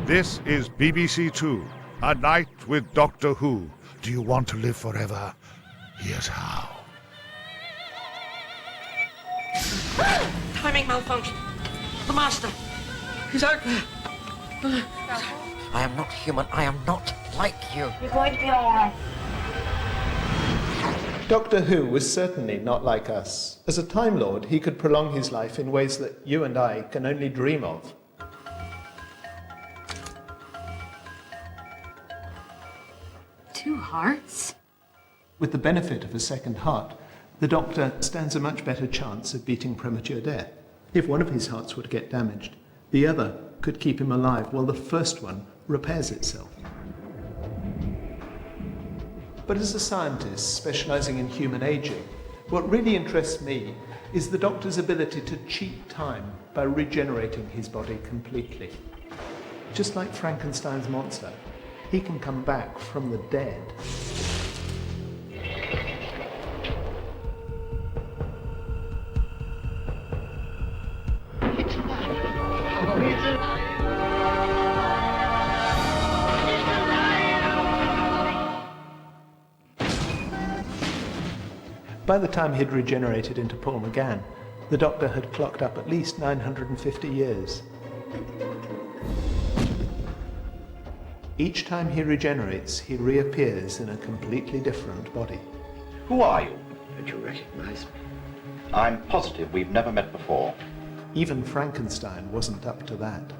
This is BBC Two, A Night with Doctor Who. Do you want to live forever? Here's how. Timing malfunction. The master. He's out there. I am not human. I am not like you. You're going to be all right. Doctor Who was certainly not like us. As a Time Lord, he could prolong his life in ways that you and I can only dream of. Two hearts? With the benefit of a second heart, the Doctor stands a much better chance of beating premature death. If one of his hearts were to get damaged, the other could keep him alive while the first one repairs itself. But as a scientist specializing in human aging, what really interests me is the Doctor's ability to cheat time by regenerating his body completely. Just like Frankenstein's monster, he can come back from the dead. By the time he'd regenerated into Paul McGann, the Doctor had clocked up at least 950 years. Each time he regenerates, he reappears in a completely different body. Who are you? Don't you recognize me? I'm positive we've never met before. Even Frankenstein wasn't up to that.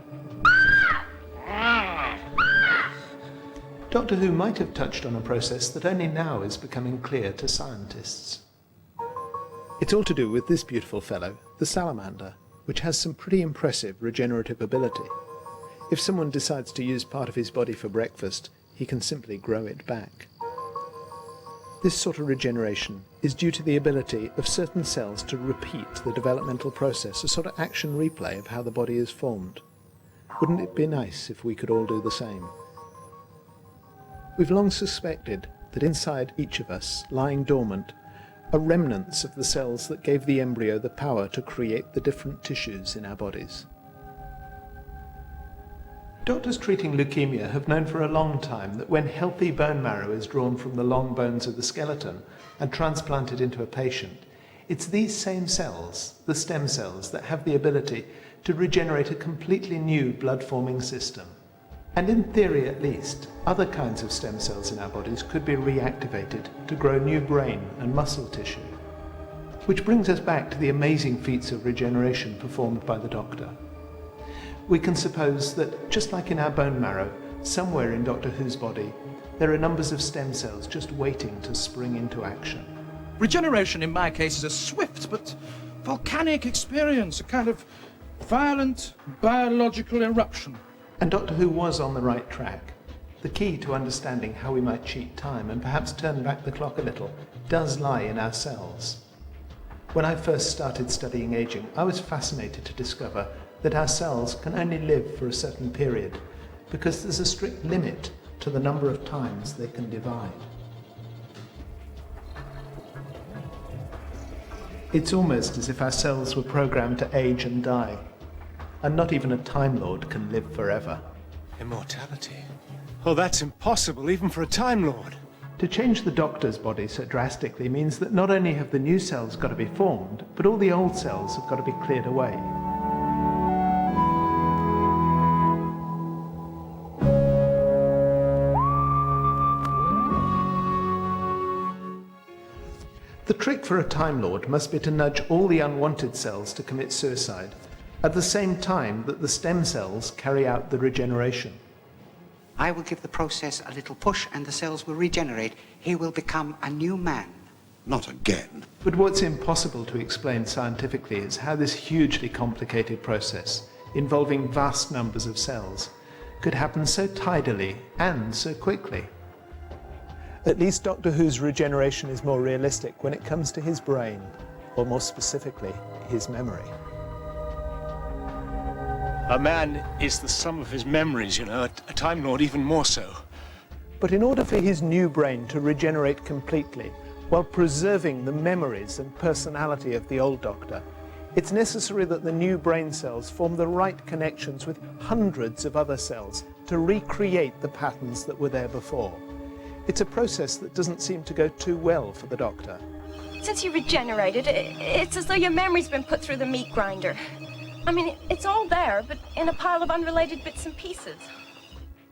Doctor Who might have touched on a process that only now is becoming clear to scientists. It's all to do with this beautiful fellow, the salamander, which has some pretty impressive regenerative ability. If someone decides to use part of his body for breakfast, he can simply grow it back. This sort of regeneration is due to the ability of certain cells to repeat the developmental process, a sort of action replay of how the body is formed. Wouldn't it be nice if we could all do the same? We've long suspected that inside each of us, lying dormant, are remnants of the cells that gave the embryo the power to create the different tissues in our bodies. Doctors treating leukemia have known for a long time that when healthy bone marrow is drawn from the long bones of the skeleton and transplanted into a patient, it's these same cells, the stem cells, that have the ability to regenerate a completely new blood-forming system. And in theory at least, other kinds of stem cells in our bodies could be reactivated to grow new brain and muscle tissue. Which brings us back to the amazing feats of regeneration performed by the Doctor. We can suppose that, just like in our bone marrow, somewhere in Doctor Who's body, there are numbers of stem cells just waiting to spring into action. Regeneration, in my case, is a swift but volcanic experience, a kind of violent biological eruption. And Doctor Who was on the right track. The key to understanding how we might cheat time and perhaps turn back the clock a little does lie in our cells. When I first started studying aging, I was fascinated to discover that our cells can only live for a certain period because there's a strict limit to the number of times they can divide. It's almost as if our cells were programmed to age and die, and not even a Time Lord can live forever. Immortality? Oh, that's impossible, even for a Time Lord. To change the Doctor's body so drastically means that not only have the new cells got to be formed, but all the old cells have got to be cleared away. The trick for a Time Lord must be to nudge all the unwanted cells to commit suicide, at the same time that the stem cells carry out the regeneration. I will give the process a little push and the cells will regenerate. He will become a new man. Not again. But what's impossible to explain scientifically is how this hugely complicated process, involving vast numbers of cells, could happen so tidily and so quickly. At least Doctor Who's regeneration is more realistic when it comes to his brain, or more specifically, his memory. A man is the sum of his memories, you know, a Time Lord even more so. But in order for his new brain to regenerate completely, while preserving the memories and personality of the old Doctor, it's necessary that the new brain cells form the right connections with hundreds of other cells to recreate the patterns that were there before. It's a process that doesn't seem to go too well for the Doctor. Since you regenerated, it's as though your memory's been put through the meat grinder. I mean, it's all there, but in a pile of unrelated bits and pieces.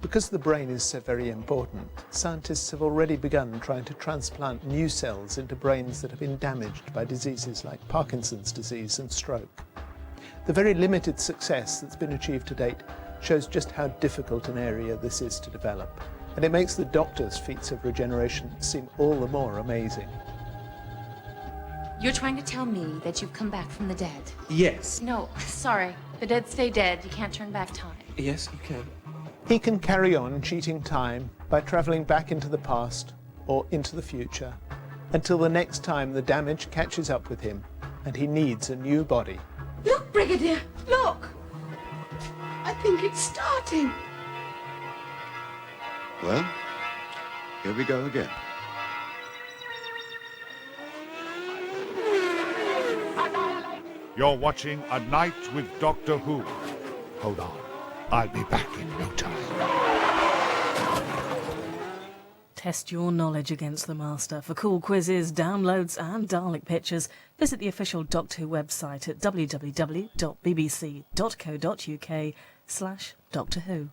Because the brain is so very important, scientists have already begun trying to transplant new cells into brains that have been damaged by diseases like Parkinson's disease and stroke. The very limited success that's been achieved to date shows just how difficult an area this is to develop, and it makes the Doctor's feats of regeneration seem all the more amazing. You're trying to tell me that you've come back from the dead? Yes. No, sorry. The dead stay dead. You can't turn back time. Yes, you can. He can carry on cheating time by travelling back into the past or into the future until the next time the damage catches up with him and he needs a new body. Look, Brigadier, look! I think it's starting. Well, here we go again. You're watching A Night with Doctor Who. Hold on. I'll be back in no time. Test your knowledge against the Master. For cool quizzes, downloads and Dalek pictures, visit the official Doctor Who website at www.bbc.co.uk/Doctor Who.